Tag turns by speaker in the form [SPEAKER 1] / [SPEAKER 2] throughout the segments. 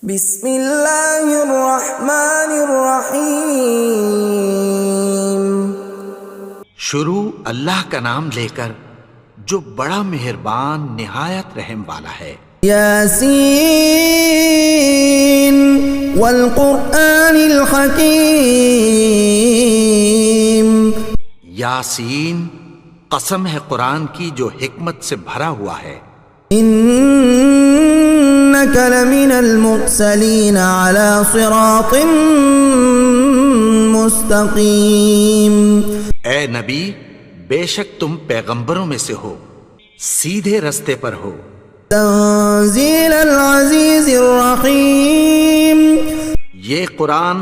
[SPEAKER 1] بسم اللہ الرحمن الرحیم۔
[SPEAKER 2] شروع اللہ کا نام لے کر جو بڑا مہربان نہایت رحم والا ہے۔
[SPEAKER 1] یاسین والقرآن الحکیم۔
[SPEAKER 2] یاسین، قسم ہے قرآن کی جو حکمت سے بھرا ہوا ہے۔
[SPEAKER 1] انک لمن المرسلین علی صراط مستقیم۔
[SPEAKER 2] اے نبی، بے شک تم پیغمبروں میں سے ہو، سیدھے رستے پر ہو۔
[SPEAKER 1] تنزیل العزیز الرحیم۔
[SPEAKER 2] یہ قرآن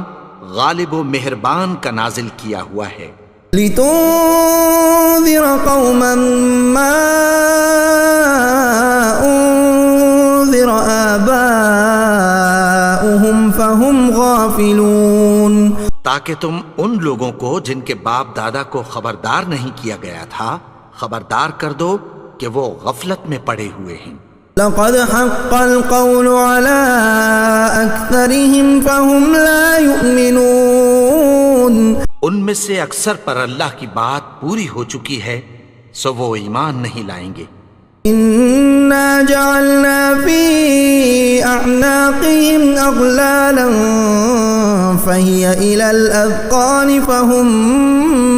[SPEAKER 2] غالب و مہربان کا نازل کیا ہوا ہے۔
[SPEAKER 1] لتنذر قوما ما انذر آباؤهم فهم غافلون۔
[SPEAKER 2] تاکہ تم ان لوگوں کو جن کے باپ دادا کو خبردار نہیں کیا گیا تھا خبردار کر دو کہ وہ غفلت میں پڑے ہوئے ہیں۔
[SPEAKER 1] لقد حق القول على أكثرهم فهم لا يؤمنون۔
[SPEAKER 2] ان میں سے اکثر پر اللہ کی بات پوری ہو چکی ہے سو وہ ایمان نہیں لائیں گے۔
[SPEAKER 1] إنا جعلنا في أعناقهم أغلالا فهي إلى الأذقان فهم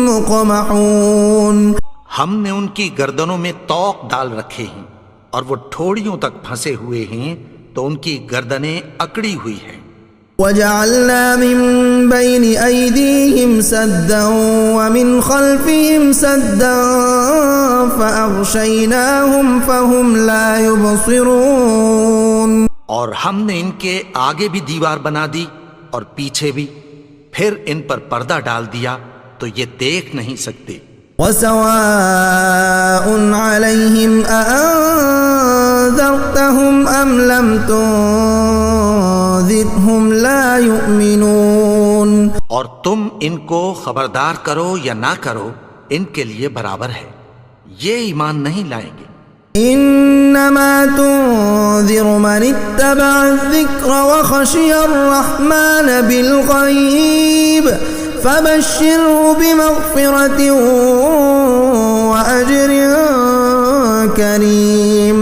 [SPEAKER 1] مقمحون۔
[SPEAKER 2] ہم نے ان کی گردنوں میں طوق ڈال رکھے ہیں اور وہ ٹھوڑیوں تک پھنسے ہوئے ہیں تو ان کی گردنیں اکڑی ہوئی ہیں۔
[SPEAKER 1] وجعلنا من بين أيديهم سدا ومن خلفهم سدا فأغشيناهم فهم لا يبصرون۔
[SPEAKER 2] اور ہم نے ان کے آگے بھی دیوار بنا دی اور پیچھے بھی، پھر ان پر پردہ ڈال دیا تو یہ دیکھ نہیں سکتے۔
[SPEAKER 1] وسواء عليهم أأنذرتهم أم لم تنذرهم لا يؤمنون۔
[SPEAKER 2] اور تم ان کو خبردار کرو یا نہ کرو ان کے لیے برابر ہے، یہ ایمان نہیں لائیں گے۔
[SPEAKER 1] انما تنذر من اتبع الذکر وخشی الرحمن بالغیب فبشره بمغفرة وأجر کریم۔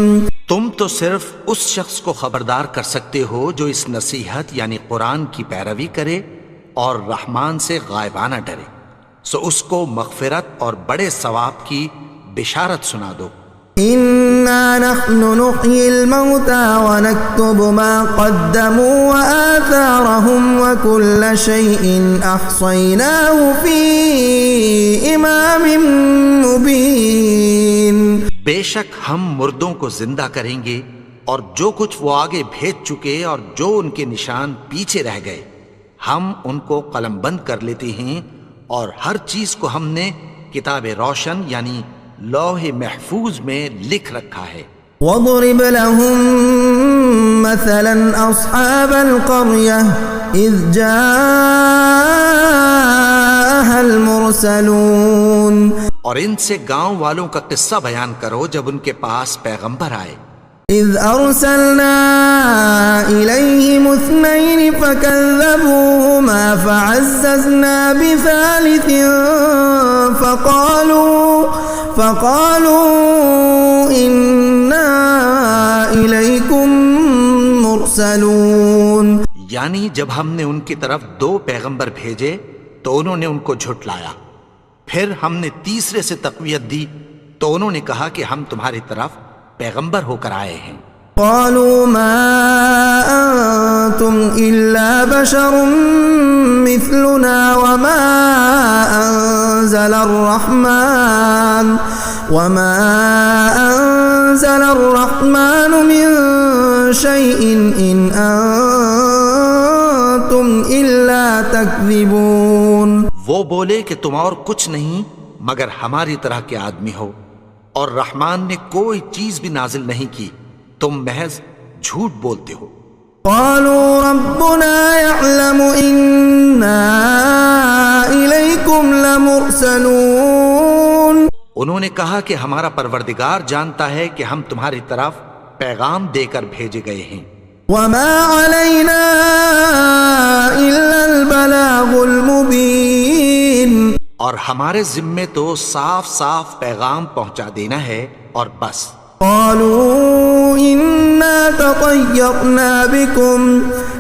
[SPEAKER 2] تم تو صرف اس شخص کو خبردار کر سکتے ہو جو اس نصیحت یعنی قرآن کی پیروی کرے اور رحمان سے غائبانہ ڈرے، سو اس کو مغفرت اور بڑے ثواب کی بشارت سنا دو۔
[SPEAKER 1] انا نحن نحيي الموتى ونكتب ما قدموا وآثارهم وكل شيء احصيناه في امام مبين۔
[SPEAKER 2] بے شک ہم مردوں کو زندہ کریں گے اور جو کچھ وہ آگے بھیج چکے اور جو ان کے نشان پیچھے رہ گئے ہم ان کو قلم بند کر لیتے ہیں، اور ہر چیز کو ہم نے کتاب روشن یعنی لوح محفوظ میں لکھ رکھا ہے۔
[SPEAKER 1] وَاضْرِبْ لَهُم مَّثَلًا أَصْحَابَ الْقَرْيَةِ إِذْ جَاءَهَا الْمُرْسَلُونَ۔
[SPEAKER 2] اور ان سے گاؤں والوں کا قصہ بیان کرو جب ان کے پاس پیغمبر آئے۔
[SPEAKER 1] إِذْ أَرْسَلْنَا إِلَيْهِمُ اثْنَيْنِ فَكَذَّبُوهُمَا فَعَزَّزْنَا بِثَالِثٍ فَقَالُوا إِنَّا إِلَيْكُمْ مُرْسَلُونَ۔
[SPEAKER 2] یعنی جب ہم نے ان کی طرف 2 پیغمبر بھیجے تو انہوں نے ان کو جھٹلایا، پھر ہم نے تیسرے سے تقویت دی تو انہوں نے کہا کہ ہم تمہاری طرف پیغمبر ہو کر آئے ہیں۔
[SPEAKER 1] قالوا ما أنتم إلا بشر مثلنا وما أنزل الرحمن من شيء إن أنتم إلا تكذبون۔
[SPEAKER 2] وہ بولے کہ تم اور کچھ نہیں مگر ہماری طرح کے آدمی ہو، اور رحمان نے کوئی چیز بھی نازل نہیں کی، تم محض جھوٹ بولتے ہو۔
[SPEAKER 1] قالوا ربنا يعلم إنا إليكم لمرسلون۔
[SPEAKER 2] انہوں نے کہا کہ ہمارا پروردگار جانتا ہے کہ ہم تمہاری طرف پیغام دے کر بھیجے گئے ہیں۔
[SPEAKER 1] وما علينا
[SPEAKER 2] ہمارے ذمے تو صاف صاف پیغام پہنچا دینا ہے اور بس.
[SPEAKER 1] قالوا إنا تطيرنا بكم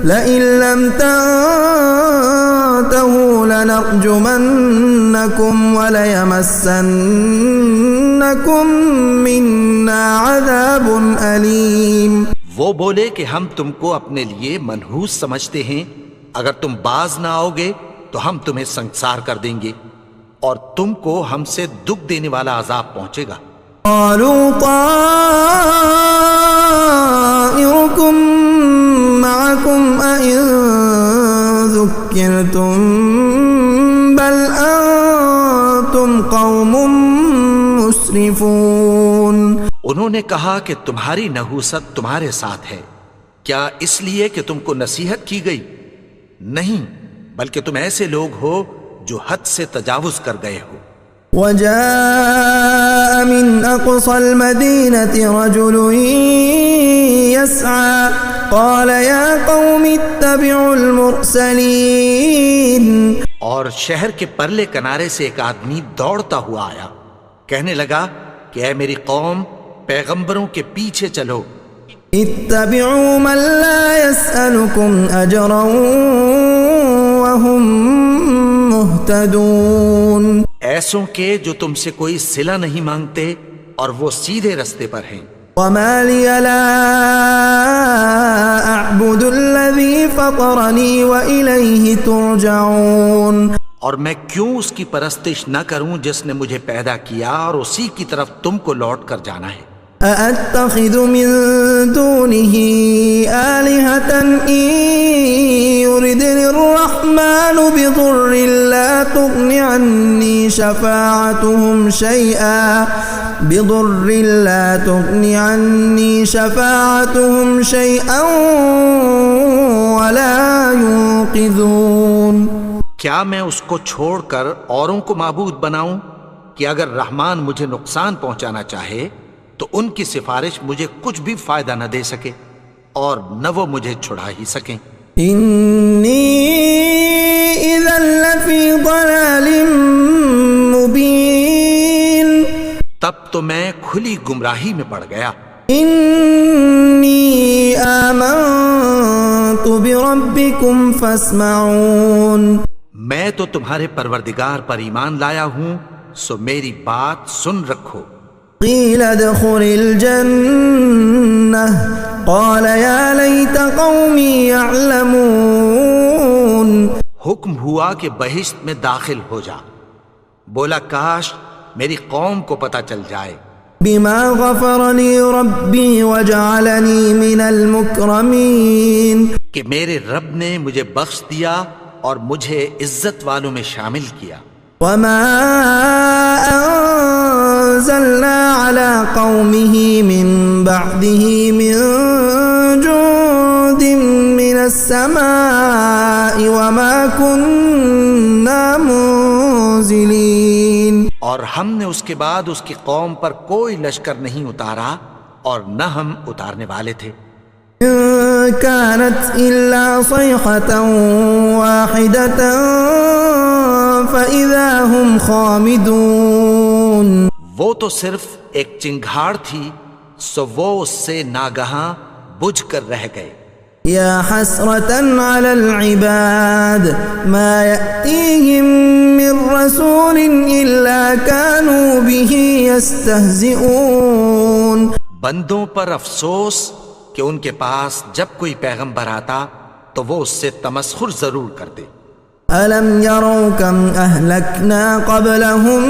[SPEAKER 1] لئن لم تنتهوا لنرجمنكم وليمسنكم منا عذاب أليم.
[SPEAKER 2] وہ بولے کہ ہم تم کو اپنے لیے منحوس سمجھتے ہیں، اگر تم باز نہ آؤ گے تو ہم تمہیں سنگسار کر دیں گے اور تم کو ہم سے دکھ دینے والا عذاب پہنچے گا.
[SPEAKER 1] قالوا طائركم معكم أئن ذكرتم بل أنتم قوم مسرفون.
[SPEAKER 2] انہوں نے کہا کہ تمہاری نحوست تمہارے ساتھ ہے، کیا اس لیے کہ تم کو نصیحت کی گئی؟ نہیں، بلکہ تم ایسے لوگ ہو جو حد سے تجاوز کر گئے ہو.
[SPEAKER 1] وجاء من أقصى المدينة رجل يسعى قال يا قوم اتبعوا المرسلين.
[SPEAKER 2] اور شہر کے پرلے کنارے سے ایک آدمی دوڑتا ہوا آیا، کہنے لگا کہ اے میری قوم، پیغمبروں کے پیچھے چلو.
[SPEAKER 1] اتبعوا من لا يسألكم أجرا وهم مهتدون.
[SPEAKER 2] ایسوں کے جو تم سے کوئی صلہ نہیں مانگتے اور وہ سیدھے رستے پر ہیں.
[SPEAKER 1] وما لي لا أعبد الذي فطرني وإليه ترجعون.
[SPEAKER 2] اور میں کیوں اس کی پرستش نہ کروں جس نے مجھے پیدا کیا اور اسی کی طرف تم کو لوٹ کر جانا ہے.
[SPEAKER 1] أأتخذ من دونه آلهة إن يردني الرحمن بضر لا تغن عني شفاعتهم شيئا ولا ينقذون.
[SPEAKER 2] کیا میں اس کو چھوڑ کر اوروں کو معبود بناؤں کہ اگر رحمان مجھے نقصان پہنچانا چاہے تو ان کی سفارش مجھے کچھ بھی فائدہ نہ دے سکے اور نہ وہ مجھے چھڑا ہی سکیں.
[SPEAKER 1] انی اذا لفی ضلال مبین.
[SPEAKER 2] تب تو میں کھلی گمراہی میں پڑ گیا.
[SPEAKER 1] انی آمنت بربکم فاسمعون.
[SPEAKER 2] میں تو تمہارے پروردگار پر ایمان لایا ہوں، سو میری بات سن رکھو.
[SPEAKER 1] قیل ادخل الجنة قال یا لیت قومی یعلمون.
[SPEAKER 2] حکم ہوا کہ بہشت میں داخل ہو جا. بولا کاش میری قوم کو پتہ چل جائے.
[SPEAKER 1] بما غفر لی ربی وجعلنی من المکرمین.
[SPEAKER 2] کہ میرے رب نے مجھے بخش دیا اور مجھے عزت والوں میں شامل کیا.
[SPEAKER 1] وما انزلنا على قومه من بعده من جند من السماء وما كنا منزلين.
[SPEAKER 2] اور ہم نے اس کے بعد اس کی قوم پر کوئی لشکر نہیں اتارا اور نہ ہم اتارنے والے تھے.
[SPEAKER 1] كانت إلا صيحة واحدة فإذا هم خامدون.
[SPEAKER 2] وہ تو صرف ایک چنگھاڑ تھی، سو وہ اس سے ناگہاں بجھ کر رہ گئے.
[SPEAKER 1] یا حسرة على العباد ما يأتيهم من رسول إلا كانوا به يستهزئون.
[SPEAKER 2] بندوں پر افسوس کہ ان کے پاس جب کوئی پیغمبر آتا تو وہ اس سے تمسخر ضرور کرتے.
[SPEAKER 1] أَلَمْ يَرَوْا كَمْ أَهْلَكْنَا قَبْلَهُمْ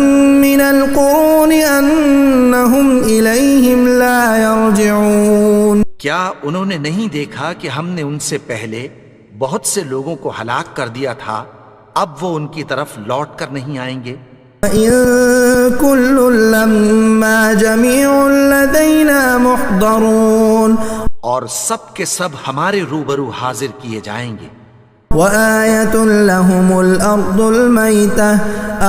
[SPEAKER 1] مِنَ الْقُرُونِ أَنَّهُمْ إِلَيْهِمْ لَا يَرْجِعُونَ.
[SPEAKER 2] کیا انہوں نے نہیں دیکھا کہ ہم نے ان سے پہلے بہت سے لوگوں کو ہلاک کر دیا تھا، اب وہ ان کی طرف لوٹ کر نہیں آئیں گے.
[SPEAKER 1] وَإِن كُلٌّ لَّمَّا جَمِيعٌ لَّدَيْنَا مُحْضَرُونَ.
[SPEAKER 2] اور سب کے سب ہمارے روبرو حاضر کیے جائیں گے.
[SPEAKER 1] وآية لهم الأرض الميتة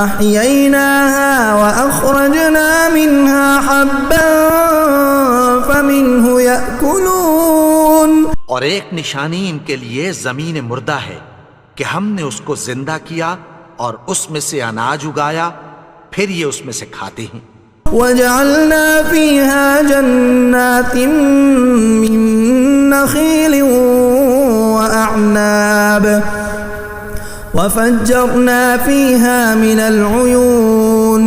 [SPEAKER 1] أحييناها وأخرجنا منها حبا فمنه يأكلون.
[SPEAKER 2] اور ایک نشانی ان کے لیے زمین مردہ ہے کہ ہم نے اس کو زندہ کیا اور اس میں سے اناج اگایا، پھر یہ اس میں سے کھاتے ہیں۔
[SPEAKER 1] وجعلنا فيها جنات من نخيل وأعناب وفجرنا فيها من العيون،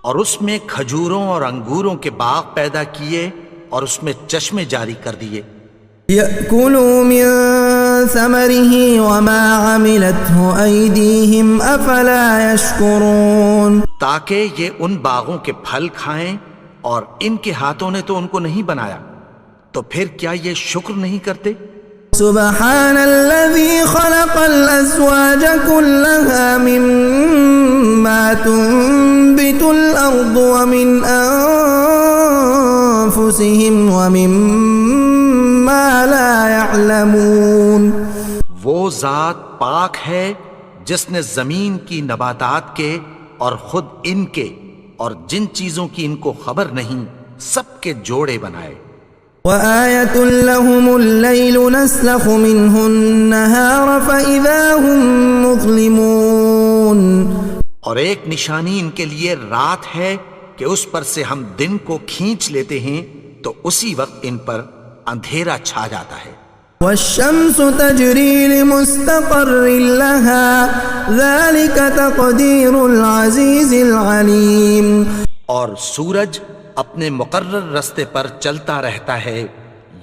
[SPEAKER 2] اور اس میں کھجوروں اور انگوروں کے باغ پیدا کیے اور اس میں چشمے جاری کر دیے۔
[SPEAKER 1] يأكلوا من ثمره وما عملته أيديهم أفلا يشكرون،
[SPEAKER 2] تاکہ یہ ان باغوں کے پھل کھائیں، اور ان کے ہاتھوں نے تو ان کو نہیں بنایا، تو پھر کیا یہ شکر نہیں کرتے؟
[SPEAKER 1] سبحان الذي خلق الأزواج كلها مما تنبت الأرض ومن أنفسهم ومما لا يعلمون،
[SPEAKER 2] وہ ذات پاک ہے جس نے زمین کی نباتات کے اور خود ان کے اور جن چیزوں کی ان کو خبر نہیں سب کے جوڑے بنائے۔
[SPEAKER 1] وآية لهم الليل نسلخ منه النهار فإذا هم مظلمون،
[SPEAKER 2] اور ایک نشانی ان کے لیے رات ہے کہ اس پر سے ہم دن کو کھینچ لیتے ہیں تو اسی وقت ان پر اندھیرا چھا جاتا ہے۔
[SPEAKER 1] والشمس تجري لمستقر لها ذلك تقدير العزيز العليم،
[SPEAKER 2] اور سورج اپنے مقرر رستے پر چلتا رہتا ہے،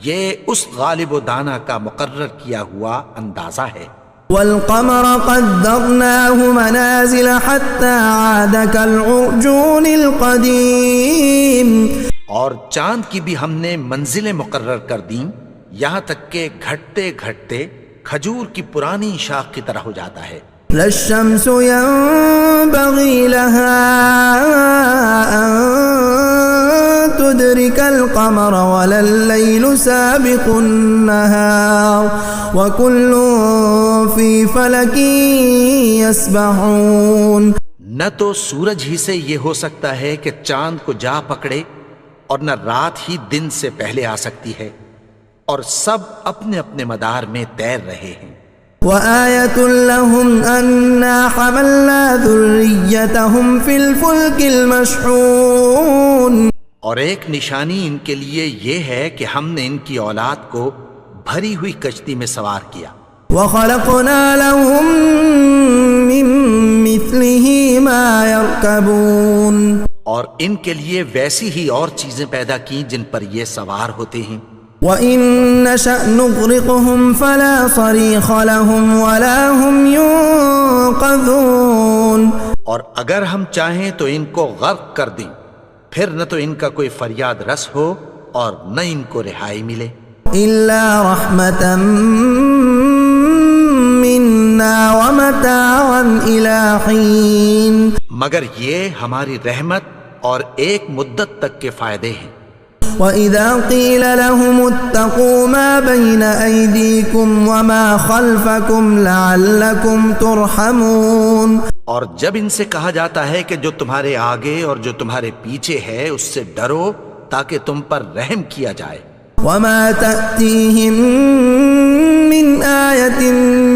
[SPEAKER 2] یہ اس غالب و دانا کا مقرر کیا ہوا اندازہ ہے۔
[SPEAKER 1] والقمر قدرناه منازل حتى عاد كالعرجون القديم،
[SPEAKER 2] اور چاند کی بھی ہم نے منزلیں مقرر کر دیں، یہاں تک کہ گھٹتے گھٹتے کھجور کی پرانی شاخ کی طرح ہو جاتا ہے۔
[SPEAKER 1] لا الشمس ينبغي لها أن تدرك القمر ولا الليل سابق النهار وكل في فلك يسبحون،
[SPEAKER 2] نہ تو سورج ہی سے یہ ہو سکتا ہے کہ چاند کو جا پکڑے، اور نہ رات ہی دن سے پہلے آ سکتی ہے، اور سب اپنے اپنے مدار میں تیر رہے ہیں۔
[SPEAKER 1] وآية لهم أنا حملنا ذريتهم في الفلك المشحون،
[SPEAKER 2] اور ایک نشانی ان کے لیے یہ ہے کہ ہم نے ان کی اولاد کو بھری ہوئی کشتی میں سوار کیا۔
[SPEAKER 1] وخلقنا لهم من مثله ما يركبون،
[SPEAKER 2] اور ان کے لیے ویسی ہی اور چیزیں پیدا کی جن پر یہ سوار ہوتے ہیں۔
[SPEAKER 1] وَإِن نَّشَأْ نُغْرِقْهُمْ فَلَا صَرِيخَ لَهُمْ وَلَا هُمْ يُنقَذُونَ،
[SPEAKER 2] اور اگر ہم چاہیں تو ان کو غرق کر دیں، پھر نہ تو ان کا کوئی فریاد رس ہو اور نہ ان کو رہائی ملے۔
[SPEAKER 1] إِلَّا رَحْمَةً مِّنَّا وَمَتَاعًا إِلَىٰ حِينٍ،
[SPEAKER 2] مگر یہ ہماری رحمت اور ایک مدت تک کے فائدے ہیں۔
[SPEAKER 1] وَإِذَا قِيلَ لَهُمُ اتَّقُوا مَا بَيْنَ أَيْدِيكُمْ وَمَا خَلْفَكُمْ لَعَلَّكُمْ تُرْحَمُونَ،
[SPEAKER 2] اور جب ان سے کہا جاتا ہے کہ جو تمہارے آگے اور جو تمہارے پیچھے ہے اس سے ڈرو تاکہ تم پر رحم کیا جائے۔
[SPEAKER 1] وَمَا تَأْتِيهِم مِّنْ آيَةٍ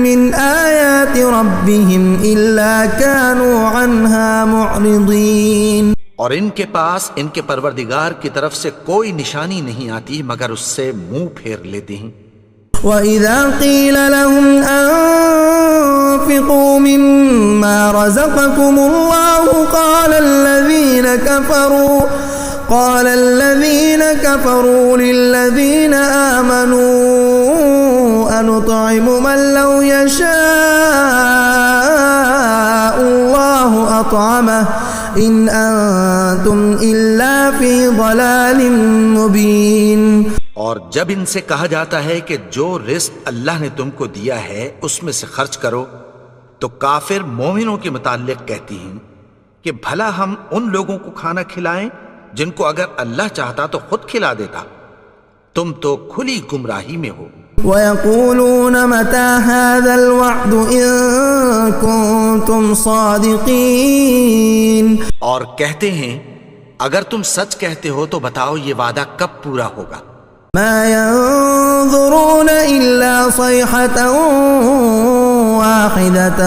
[SPEAKER 1] مِّنْ آيَاتِ رَبِّهِمْ إِلَّا كَانُوا عَنْهَا مُعْرِضِينَ،
[SPEAKER 2] اور ان کے پاس ان کے پروردگار کی طرف سے کوئی نشانی نہیں آتی مگر اس سے منہ پھیر لیتے ہیں۔
[SPEAKER 1] وَإِذَا قِيلَ لَهُمْ أَنفِقُوا مِمَّا رَزَقَكُمُ اللَّهُ قَالَ الَّذِينَ كَفَرُوا لِلَّذِينَ آمَنُوا أَنُطْعِمُ مَن لَّوْ يَشَاءُ اللَّهُ أَطْعَمَهُ إِنْ أَنتُمْ إِلَّا فِي ضَلَالٍ مُّبِينٍ،
[SPEAKER 2] اور جب ان سے کہا جاتا ہے کہ جو رزق اللہ نے تم کو دیا ہے اس میں سے خرچ کرو، تو کافر مومنوں کے متعلق کہتی ہیں کہ بھلا ہم ان لوگوں کو کھانا کھلائیں جن کو اگر اللہ چاہتا تو خود کھلا دیتا، تم تو کھلی گمراہی میں ہو۔
[SPEAKER 1] وَيَقُولُونَ مَتَىٰ هَٰذَا الْوَعْدُ إِن كُنتُمْ صَادِقِينَ،
[SPEAKER 2] اور کہتے ہیں اگر تم سچ کہتے ہو تو بتاؤ یہ وعدہ کب پورا ہوگا۔
[SPEAKER 1] مَا يَنظُرُونَ إِلَّا صَيْحَةً وَاحِدَةً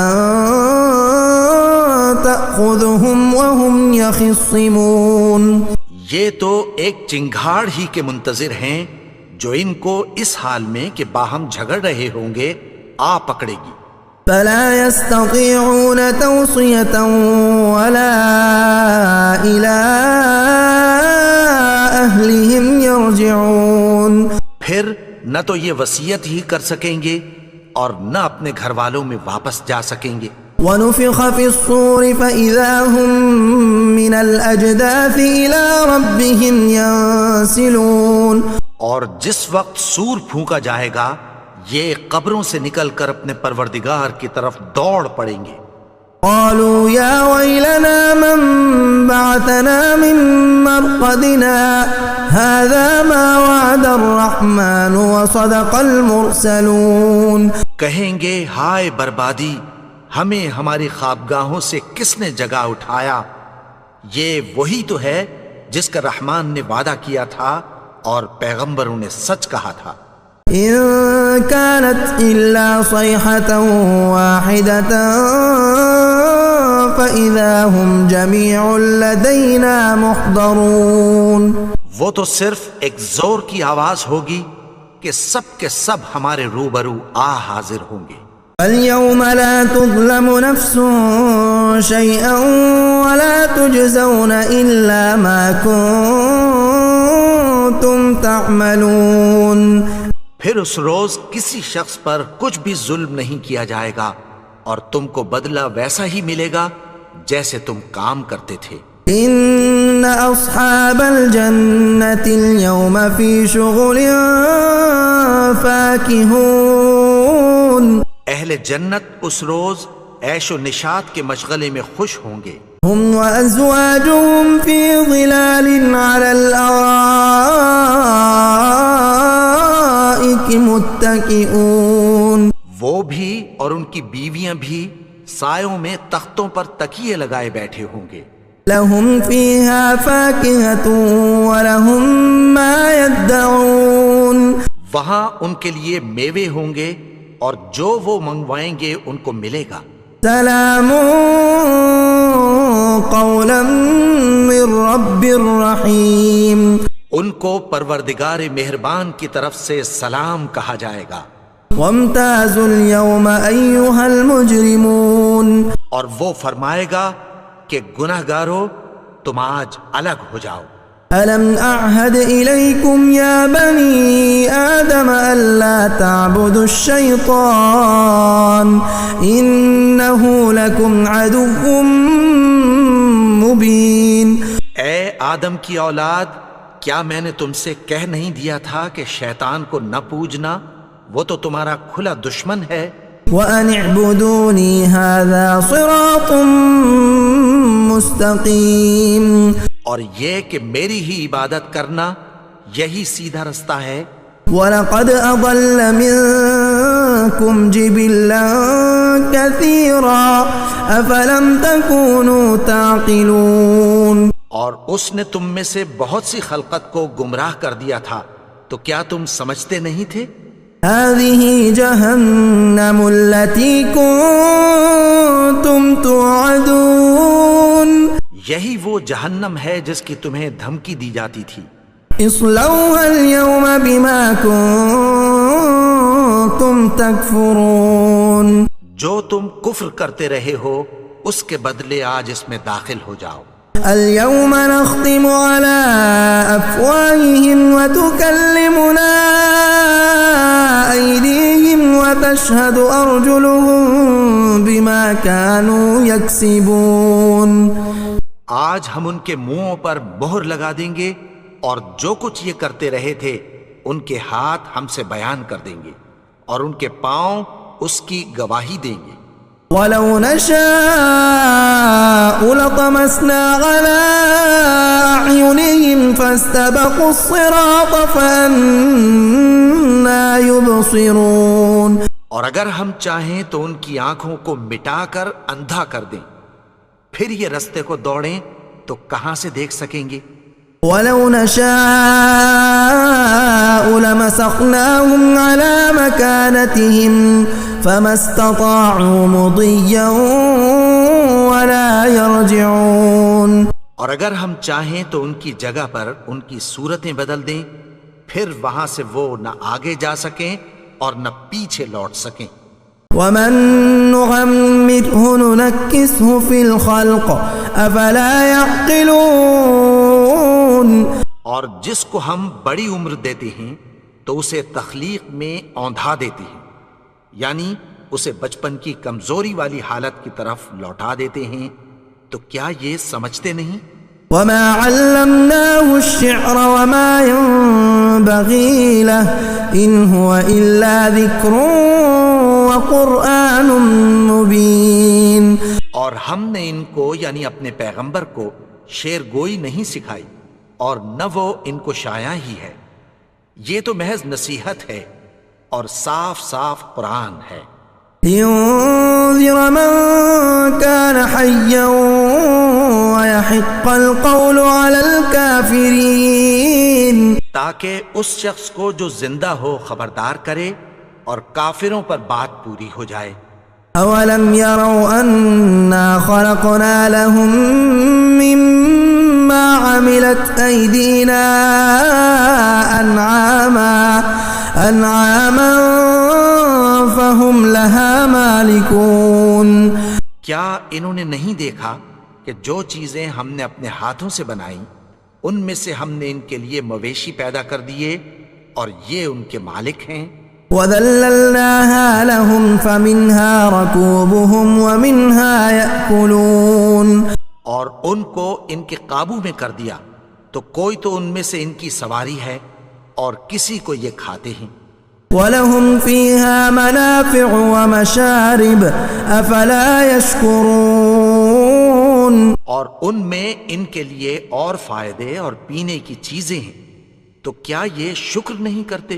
[SPEAKER 1] تأخذهم وهم يخصمون.
[SPEAKER 2] یہ تو ایک چنگھاڑ ہی کے منتظر ہیں جو ان کو اس حال میں کہ باہم جھگڑ رہے ہوں گے آ پکڑے گی.
[SPEAKER 1] فلا يستطيعون توصية ولا إلى أهلهم يرجعون.
[SPEAKER 2] پھر نہ تو یہ وصیت ہی کر سکیں گے اور نہ اپنے گھر والوں میں واپس جا سکیں گے.
[SPEAKER 1] ونفخ في الصور فإذا هم من الأجداث إلى ربهم ينسلون.
[SPEAKER 2] اور جس وقت سور پھونکا جائے گا یہ قبروں سے نکل کر اپنے پروردگار کی طرف دوڑ پڑیں گے.
[SPEAKER 1] قالوا يا ويلنا من بعثنا من مرقدنا هذا ما وعد الرحمن وصدق المرسلون.
[SPEAKER 2] کہیں گے ہائے بربادی، ہمیں ہماری خوابگاہوں سے کس نے جگا اٹھایا؟ یہ وہی تو ہے جس کا رحمان نے وعدہ کیا تھا اور پیغمبروں نے سچ کہا تھا.
[SPEAKER 1] إن كانت إلا صيحة واحدة فإذا هم جميع لدينا محضرون.
[SPEAKER 2] وہ تو صرف ایک زور کی آواز ہوگی کہ سب کے سب ہمارے روبرو آ حاضر ہوں گے.
[SPEAKER 1] اليوم لا تظلم نفس شيئا ولا تجزون إلا ما كنتم تعملون.
[SPEAKER 2] پھر اس روز کسی شخص پر کچھ بھی ظلم نہیں کیا جائے گا اور تم کو بدلہ ویسا ہی ملے گا جیسے تم کام کرتے تھے.
[SPEAKER 1] ان اصحاب الجنة اليوم في شغل فاكهون.
[SPEAKER 2] اہل جنت اس روز عیش و نشاط کے مشغلے میں خوش ہوں گے.
[SPEAKER 1] هم وازواجهم في ظلال على الارائك متكئون.
[SPEAKER 2] وہ بھی اور ان کی بیویاں بھی سایوں میں تختوں پر تکیے لگائے بیٹھے ہوں گے.
[SPEAKER 1] لهم فيها فاكهة ولهم ما يدعون.
[SPEAKER 2] وہاں ان کے لیے میوے ہوں گے اور جو وہ منگوائیں گے ان کو ملے گا.
[SPEAKER 1] سلام قولا من رب الرحیم.
[SPEAKER 2] ان کو پروردگار مہربان کی طرف سے سلام کہا جائے گا.
[SPEAKER 1] وامتازوا اليوم ایها المجرمون.
[SPEAKER 2] اور وہ فرمائے گا کہ گناہگارو تم آج الگ ہو جاؤ.
[SPEAKER 1] ألم أعهد إليكم يا بني آدم ألا تعبدوا الشيطان إنه لكم عدو مبين.
[SPEAKER 2] اے آدم کی اولاد، کیا میں نے تم سے کہہ نہیں دیا تھا کہ شیطان کو نہ پوجنا؟ وہ تو تمہارا کھلا دشمن ہے.
[SPEAKER 1] وأن اعبدوني هذا صراط مستقيم.
[SPEAKER 2] اور یہ کہ میری ہی عبادت کرنا یہی سیدھا رستہ ہے.
[SPEAKER 1] وَلَقَدْ أَضَلَّ مِنكُمْ جِبِلًّا كَثِيرًا أَفَلَمْ تَكُونُوا تَعْقِلُونَ.
[SPEAKER 2] اور اس نے تم میں سے بہت سی خلقت کو گمراہ کر دیا تھا، تو کیا تم سمجھتے نہیں تھے؟
[SPEAKER 1] هَذِهِ جَهَنَّمُ الَّتِي كُنتُمْ تُوعَدُونَ.
[SPEAKER 2] یہی وہ جہنم ہے جس کی تمہیں دھمکی دی جاتی تھی.
[SPEAKER 1] اصلوها اليوم بما كنتم تكفرون.
[SPEAKER 2] جو تم کفر کرتے رہے ہو اس کے بدلے آج اس میں داخل ہو جاؤ.
[SPEAKER 1] اليوم نختم على أفواههم وتكلمنا أيديهم وتشهد أرجلهم بما كانوا يكسبون.
[SPEAKER 2] آج ہم ان کے منہوں پر مہر لگا دیں گے اور جو کچھ یہ کرتے رہے تھے ان کے ہاتھ ہم سے بیان کر دیں گے اور ان کے پاؤں اس کی گواہی دیں گے.
[SPEAKER 1] وَلَوْ نَشَاءُ لَطَمَسْنَا عَلَىٰ أَعْيُنِهِمْ فَاسْتَبَقُوا الصِّرَاطَ فَأَنَّىٰ يُبْصِرُونَ.
[SPEAKER 2] اور اگر ہم چاہیں تو ان کی آنکھوں کو مٹا کر اندھا کر دیں، پھر یہ رستے کو دوڑیں تو کہاں سے دیکھ سکیں گے.
[SPEAKER 1] وَلَوْ نَشَاءُ لَمَسَخْنَاهُمْ عَلَىٰ مَكَانَتِهِمْ فَمَا اسْتَطَاعُوا مُضِيًّا ولا يرجعون.
[SPEAKER 2] اور اگر ہم چاہیں تو ان کی جگہ پر ان کی صورتیں بدل دیں، پھر وہاں سے وہ نہ آگے جا سکیں اور نہ پیچھے لوٹ سکیں.
[SPEAKER 1] ومن نعمره ننكسه في الخلق افلا يعقلون.
[SPEAKER 2] اور جس کو ہم بڑی عمر دیتے ہیں تو اسے تخلیق میں اوندھا دیتے ہیں، یعنی اسے بچپن کی کمزوری والی حالت کی طرف لوٹا دیتے ہیں. تو کیا یہ سمجھتے نہیں؟
[SPEAKER 1] وما علمناه الشعر وما ينبغي له ان هو الا ذكر وقرآن مبين.
[SPEAKER 2] اور ہم نے ان کو یعنی اپنے پیغمبر کو شعر گوئی نہیں سکھائی اور نہ وہ ان کو شایا ہی ہے، یہ تو محض نصیحت ہے اور صاف صاف قرآن ہے.
[SPEAKER 1] لينذر من كان حيا ويحق القول على الكافرين.
[SPEAKER 2] تاکہ اس شخص کو جو زندہ ہو خبردار کرے اور کافروں پر بات پوری ہو جائے.
[SPEAKER 1] اولم يروا انا خلقنا لهم مما عملت ايدينا انعاما فهم لها مالكون.
[SPEAKER 2] کیا انہوں نے نہیں دیکھا کہ جو چیزیں ہم نے اپنے ہاتھوں سے بنائیں ان میں سے ہم نے ان کے لیے مویشی پیدا کر دیے اور یہ ان کے مالک ہیں.
[SPEAKER 1] وَذَلَّلْنَاهَا لَهُمْ فَمِنْهَا رَكُوبُهُمْ وَمِنْهَا يَأْكُلُونَ.
[SPEAKER 2] اور ان کو ان کے قابو میں کر دیا تو کوئی تو ان میں سے ان کی سواری ہے اور کسی کو یہ کھاتے ہیں.
[SPEAKER 1] وَلَهُمْ فِيهَا مَنَافِعُ وَمَشَارِبُ أَفَلَا يَشْكُرُونَ.
[SPEAKER 2] اور ان میں ان کے لیے اور فائدے اور پینے کی چیزیں ہیں، تو کیا یہ شکر نہیں کرتے؟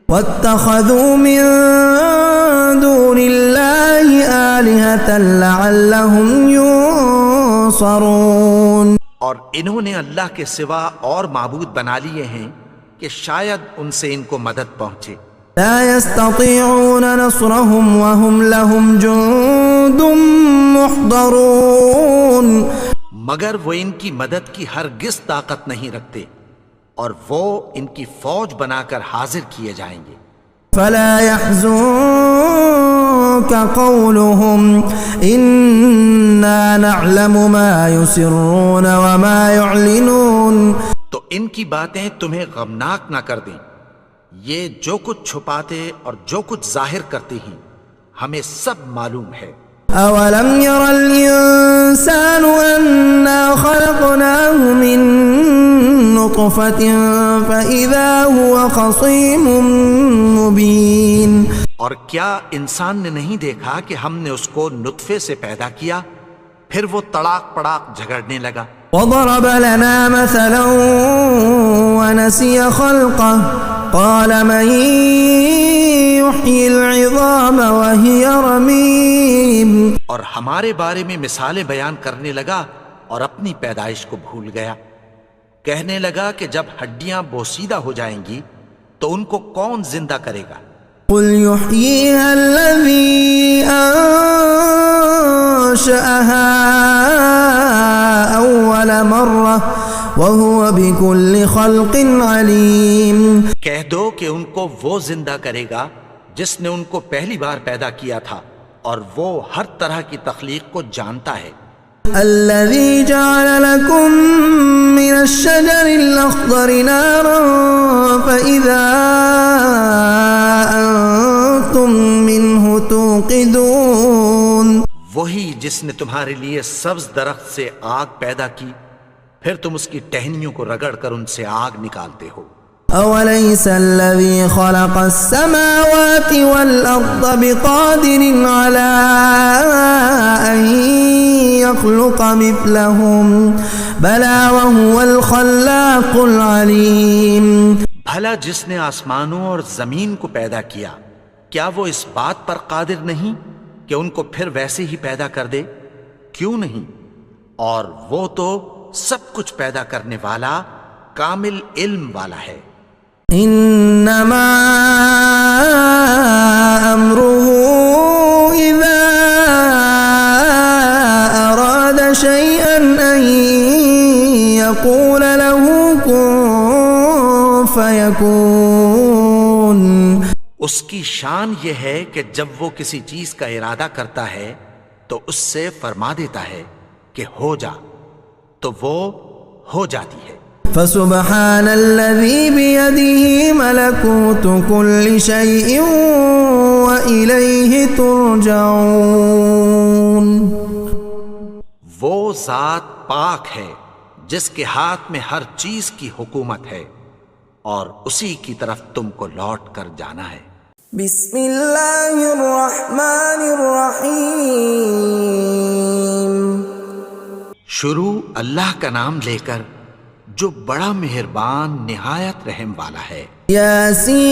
[SPEAKER 1] وَاتَّخَذُوا مِن دُونِ اللَّهِ آلِهَةً لَعَلَّهُمْ يُنصَرُونَ.
[SPEAKER 2] اور انہوں نے اللہ کے سوا اور معبود بنا لیے ہیں کہ شاید ان سے ان کو مدد پہنچے.
[SPEAKER 1] لا يستطيعون نصرهم وهم لهم جند محضرون.
[SPEAKER 2] مگر وہ ان کی مدد کی ہرگز طاقت نہیں رکھتے اور وہ ان کی فوج بنا کر حاضر کیے جائیں گے.
[SPEAKER 1] فلا يحزنك قولهم إنا نعلم ما يسرون وما يعلنون.
[SPEAKER 2] تو ان کی باتیں تمہیں غمناک نہ کر دیں، یہ جو کچھ چھپاتے اور جو کچھ ظاہر کرتے ہیں ہمیں سب معلوم ہے.
[SPEAKER 1] أولم ير الإنسان أنا خلقناه من نطفة فإذا هو خصيم مبين.
[SPEAKER 2] اور کیا انسان نے نہیں دیکھا کہ ہم نے اس کو نطفے سے پیدا کیا پھر وہ تڑاک پڑاک جھگڑنے لگا.
[SPEAKER 1] وضرب لنا مثلا ونسي خلقه قال من يحيي العظام وهي رميم.
[SPEAKER 2] اور ہمارے بارے میں مثالیں بیان کرنے لگا اور اپنی پیدائش کو بھول گیا. کہنے لگا کہ جب ہڈیاں بوسیدہ ہو جائیں گی تو ان کو کون زندہ کرے گا؟
[SPEAKER 1] قل يحييها الذي أنشأها أول مرة وهو بكل خلق عليم.
[SPEAKER 2] کہہ دو کہ ان کو وہ زندہ کرے گا جس نے ان کو پہلی بار پیدا کیا تھا اور وہ ہر طرح کی تخلیق کو جانتا ہے.
[SPEAKER 1] الذي جعل لكم من الشجر الأخضر نارا فإذا أنتم منه توقدون.
[SPEAKER 2] وہی جس نے تمہارے لیے سبز درخت سے آگ پیدا کی پھر تم اس کی ٹہنیوں کو رگڑ کر ان سے آگ نکالتے ہو.
[SPEAKER 1] أوليس الذي خلق السماوات والأرض بقادر على أن يخلق مثلهم بلى وهو الخلاق العليم.
[SPEAKER 2] بھلا جس نے آسمانوں اور زمین کو پیدا کیا کیا وہ اس بات پر قادر نہیں کہ ان کو پھر ویسے ہی پیدا کر دے؟ کیوں نہیں؟ اور وہ تو سب کچھ پیدا کرنے والا کامل علم والا ہے.
[SPEAKER 1] انما امره اذا اراد
[SPEAKER 2] اس کی شان یہ ہے کہ جب وہ کسی چیز کا ارادہ کرتا ہے تو اس سے فرما دیتا ہے کہ ہو جا، تو وہ ہو جاتی ہے۔
[SPEAKER 1] فسبحان الذي بيده ملكوت كل شيء وإليه ترجعون۔
[SPEAKER 2] وہ ذات پاک ہے جس کے ہاتھ میں ہر چیز کی حکومت ہے اور اسی کی طرف تم کو لوٹ کر جانا ہے۔
[SPEAKER 1] بسم اللہ الرحمن الرحیم۔
[SPEAKER 2] شروع اللہ کا نام لے کر جو بڑا مہربان نہایت رحم والا ہے۔
[SPEAKER 1] یاسین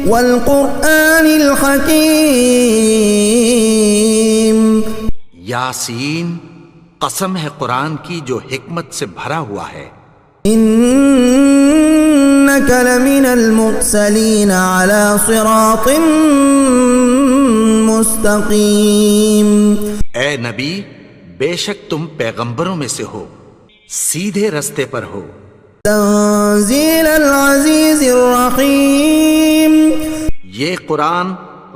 [SPEAKER 1] والقرآن الحکیم۔
[SPEAKER 2] یاسین، قسم ہے قرآن کی جو حکمت سے بھرا ہوا ہے۔
[SPEAKER 1] انک لمن المرسلین علی صراط مستقیم۔
[SPEAKER 2] اے نبی، بے شک تم پیغمبروں میں سے ہو، سیدھے رستے پر ہو۔
[SPEAKER 1] تنزیل العزیز الرحیم۔
[SPEAKER 2] یہ قرآن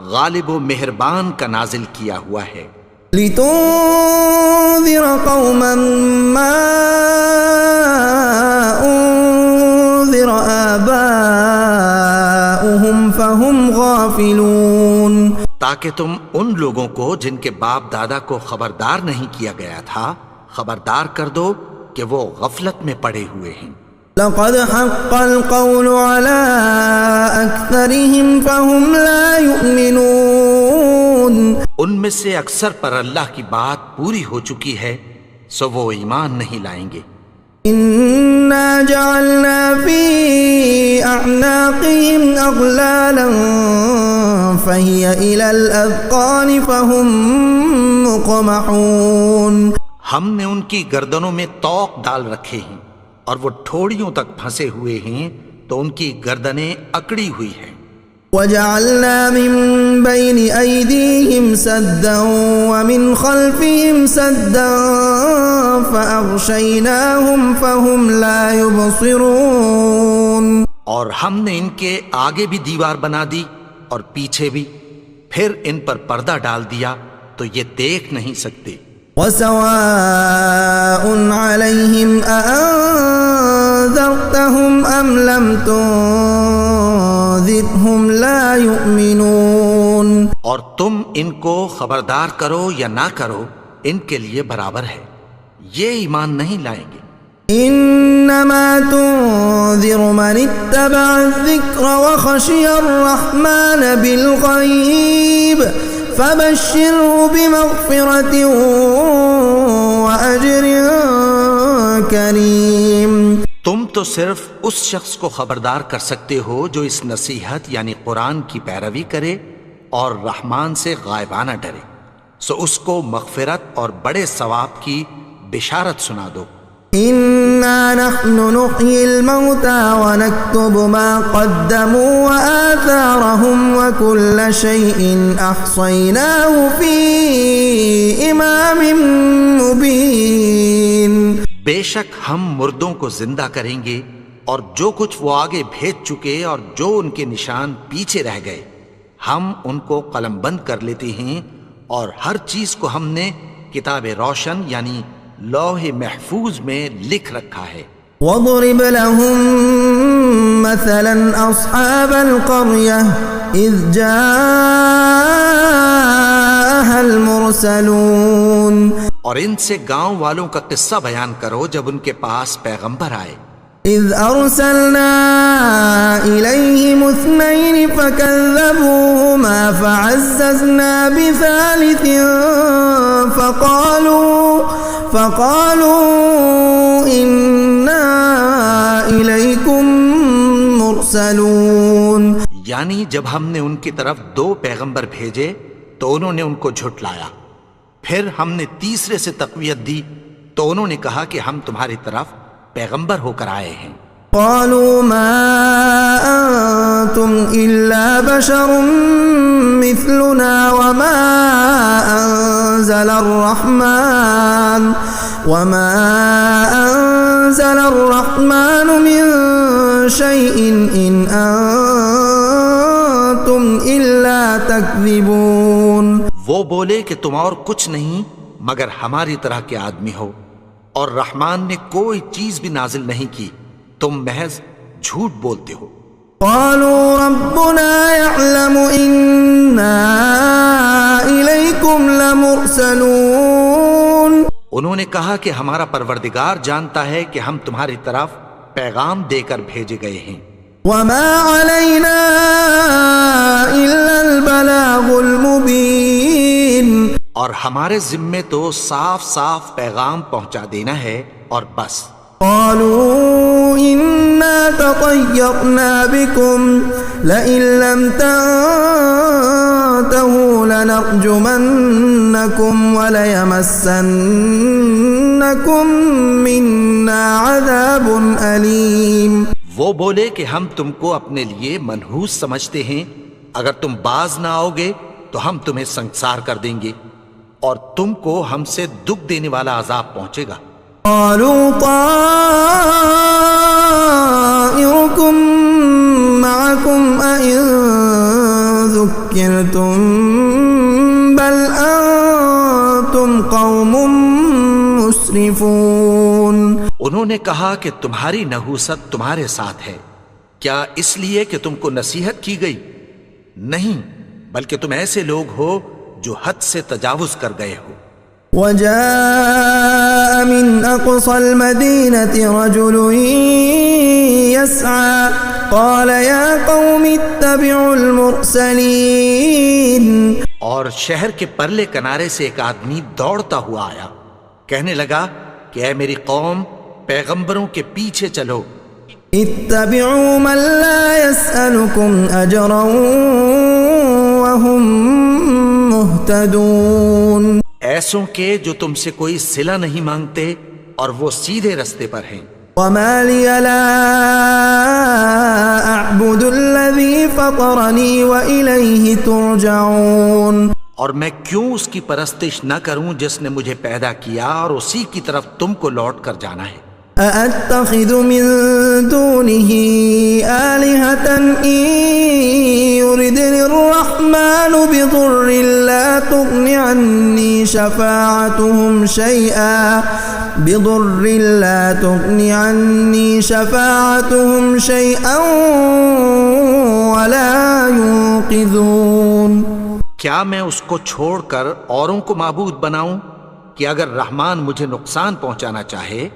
[SPEAKER 2] غالب و مہربان کا نازل کیا ہوا ہے۔
[SPEAKER 1] لتنذر قوما ما انذر آباؤهم فهم غافلون۔
[SPEAKER 2] تاکہ تم ان لوگوں کو جن کے باپ دادا کو خبردار نہیں کیا گیا تھا خبردار کر دو کہ وہ غفلت میں پڑے ہوئے ہیں۔
[SPEAKER 1] لقد حق القول على أكثرهم فهم لا يؤمنون۔
[SPEAKER 2] ان میں سے اکثر پر اللہ کی بات پوری ہو چکی ہے سو وہ ایمان نہیں لائیں گے۔
[SPEAKER 1] إنا جعلنا في أعناقهم أغلالا فهي إلى الأذقان فهم مقمحون۔
[SPEAKER 2] ہم نے ان کی گردنوں میں طوق ڈال رکھے ہیں اور وہ ٹھوڑیوں تک پھنسے ہوئے ہیں تو ان کی گردنیں اکڑی ہوئی ہیں۔
[SPEAKER 1] وجعلنا من بين أيديهم سدا ومن خلفهم سدا فأغشيناهم فهم لا يبصرون۔
[SPEAKER 2] اور ہم نے ان کے آگے بھی دیوار بنا دی اور پیچھے بھی، پھر ان پر پردہ ڈال دیا تو یہ دیکھ نہیں سکتے۔
[SPEAKER 1] وسواء عليهم أأنذرتهم أم لم تنذرهم لا يؤمنون۔
[SPEAKER 2] اور تم ان کو خبردار کرو یا نہ کرو ان کے لیے برابر ہے، یہ ایمان نہیں لائیں گے۔
[SPEAKER 1] انما تنذر من اتبع الذکر وخشی الرحمن بالغیب فبشره بمغفرة وأجر کریم۔
[SPEAKER 2] تم تو صرف اس شخص کو خبردار کر سکتے ہو جو اس نصیحت یعنی قرآن کی پیروی کرے اور رحمان سے غائبانہ ڈرے، سو اس کو مغفرت اور بڑے ثواب کی بشارت سنا دو۔
[SPEAKER 1] إنا نحن نحيي الموتى ونكتب ما قدموا وآثارهم وكل شيء أحصيناه في إمام مبين۔
[SPEAKER 2] بے شک ہم مردوں کو زندہ کریں گے اور جو کچھ وہ آگے بھیج چکے اور جو ان کے نشان پیچھے رہ گئے ہم ان کو قلم بند کر لیتے ہیں، اور ہر چیز کو ہم نے کتاب روشن یعنی لوح محفوظ میں لکھ رکھا ہے۔
[SPEAKER 1] وَاضْرِبْ لَهُم مَّثَلًا أَصْحَابَ الْقَرْيَةِ إِذْ جَاءَهَا الْمُرْسَلُونَ۔
[SPEAKER 2] اور ان سے گاؤں والوں کا قصہ بیان کرو جب ان کے پاس پیغمبر آئے۔
[SPEAKER 1] إِذْ أَرْسَلْنَا إِلَيْهِمُ اثْنَيْنِ فَكَذَّبُوهُمَا فَعَزَّزْنَا بِثَالِثٍ فَقَالُوا إِنَّا إِلَيْكُمْ مُرْسَلُونَ۔
[SPEAKER 2] یعنی جب ہم نے ان کی طرف 2 پیغمبر بھیجے تو انہوں نے ان کو جھٹلایا، پھر ہم نے تیسرے سے تقویت دی تو انہوں نے کہا کہ ہم تمہاری طرف پیغمبر ہو کر آئے ہیں۔
[SPEAKER 1] قالوا ما أنتم إلا بشر مثلنا وما أنزل أنزل الرحمن من شيء إن أنتم إلا تكذبون.
[SPEAKER 2] وہ بولے کہ تم اور کچھ نہیں مگر ہماری طرح کے آدمی ہو، اور رحمان نے کوئی چیز بھی نازل نہیں کی، تم محض جھوٹ بولتے ہو.
[SPEAKER 1] قالوا ربنا يعلم إنا إليكم لمرسلون.
[SPEAKER 2] انہوں نے کہا کہ ہمارا پروردگار جانتا ہے کہ ہم تمہاری طرف پیغام دے کر بھیجے گئے ہیں.
[SPEAKER 1] وما علينا إلا البلاغ المبين.
[SPEAKER 2] اور ہمارے ذمے تو صاف صاف پیغام پہنچا دینا ہے اور بس.
[SPEAKER 1] قالوا إنا تطيرنا بكم لئن لم تنتهوا لنرجمنكم وليمسنكم منا عذاب أليم.
[SPEAKER 2] وہ بولے کہ ہم تم کو اپنے لیے منحوس سمجھتے ہیں، اگر تم باز نہ آؤ گے تو ہم تمہیں سنسار کر دیں گے اور تم کو ہم سے دکھ دینے والا عذاب پہنچے گا.
[SPEAKER 1] قالوا طائركم معكم أئن ذكرتم بل أنتم قوم مسرفون.
[SPEAKER 2] انہوں نے کہا کہ تمہاری نحوست تمہارے ساتھ ہے، کیا اس لیے کہ تم کو نصیحت کی گئی؟ نہیں، بلکہ تم ایسے لوگ ہو جو حد سے تجاوز کر گئے ہو.
[SPEAKER 1] وجاء من أقصى المدينة رجل يسعى قال يا قوم اتبعوا المرسلين.
[SPEAKER 2] اور شہر کے پرلے کنارے سے ایک آدمی دوڑتا ہوا آیا، کہنے لگا کہ اے میری قوم، پیغمبروں کے پیچھے چلو.
[SPEAKER 1] اتبعوا من لا يسألكم أجرا وهم مهتدون.
[SPEAKER 2] ایسوں کے جو تم سے کوئی صلہ نہیں مانگتے اور وہ سیدھے رستے پر ہیں.
[SPEAKER 1] وما لي لا أعبد الذي فطرني وإليه ترجعون.
[SPEAKER 2] اور میں کیوں اس کی پرستش نہ کروں جس نے مجھے پیدا کیا اور اسی کی طرف تم کو لوٹ کر جانا ہے.
[SPEAKER 1] أأتخذ من دونه آلهة إن يردني الرحمن بضر لا تغن عني شفاعتهم شيئا ولا ينقذون.
[SPEAKER 2] کیا میں اس کو چھوڑ کر اوروں کو معبود بناؤں کہ اگر رحمان مجھے نقصان پہنچانا چاہے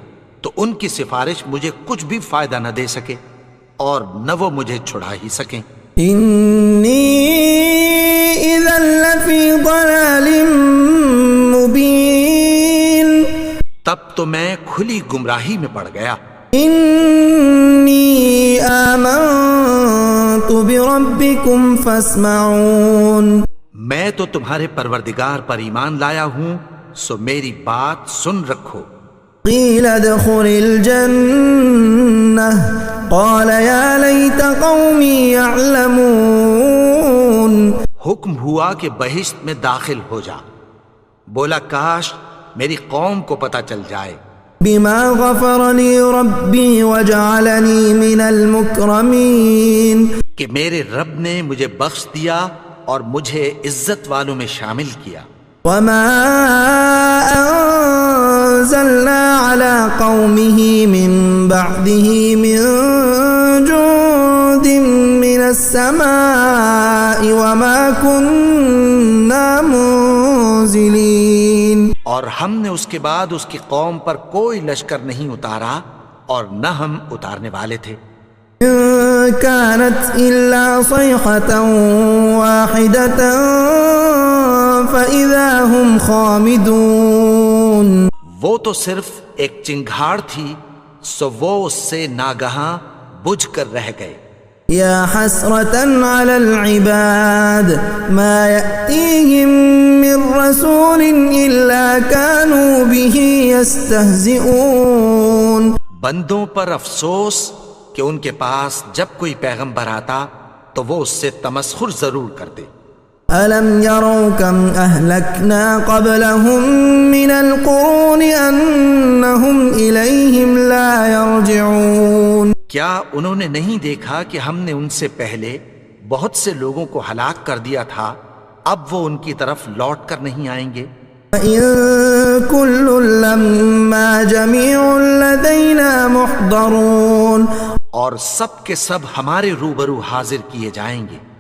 [SPEAKER 2] تو ان کی سفارش مجھے کچھ بھی فائدہ نہ دے سکے اور نہ وہ مجھے چھڑا ہی سکیں.
[SPEAKER 1] انی اذا لفی ضلال مبین.
[SPEAKER 2] تب تو میں کھلی گمراہی میں پڑ گیا.
[SPEAKER 1] انی آمنت بربکم فاسمعون.
[SPEAKER 2] میں تو تمہارے پروردگار پر ایمان لایا ہوں، سو میری بات سن رکھو.
[SPEAKER 1] قیل ادخل الجنہ قال یا لیت قومی یعلمون.
[SPEAKER 2] حکم ہوا کہ بہشت میں داخل ہو جا. بولا کاش میری قوم کو پتہ چل جائے.
[SPEAKER 1] بما غفر لی ربی وجعلنی من المکرمین.
[SPEAKER 2] کہ میرے رب نے مجھے بخش دیا اور مجھے عزت والوں میں شامل کیا.
[SPEAKER 1] وما انزلنا على قومه من بعده من جند من السماء وما كنا منزلين.
[SPEAKER 2] اور ہم نے اس کے بعد اس کی قوم پر کوئی لشکر نہیں اتارا اور نہ ہم اتارنے والے تھے.
[SPEAKER 1] كانت إلا صيحة واحدة فإذا هم خامدون.
[SPEAKER 2] وہ تو صرف ایک چنگھاڑ تھی، سو وہ اس سے ناگہاں بجھ کر رہ گئے.
[SPEAKER 1] یا حسرة على العباد ما يأتيهم من رسول إلا كانوا به يستهزئون.
[SPEAKER 2] بندوں پر افسوس کہ ان کے پاس جب کوئی پیغمبر آتا تو وہ اس سے تمسخر ضرور کرتے.
[SPEAKER 1] ألم يروا كم أهلكنا قبلهم من القرون أنهم إليهم لا يرجعون
[SPEAKER 2] کیا انہوں نے نہیں دیکھا کہ ہم نے ان سے پہلے بہت سے لوگوں کو ہلاک کر دیا تھا، اب وہ ان کی طرف لوٹ کر نہیں آئیں گے؟
[SPEAKER 1] وَإِن كُلٌّ لَّمَّا جَمِيعٌ لَّدَيْنَا مُحْضَرُونَ
[SPEAKER 2] اور سب کے سب ہمارے روبرو حاضر کیے جائیں گے۔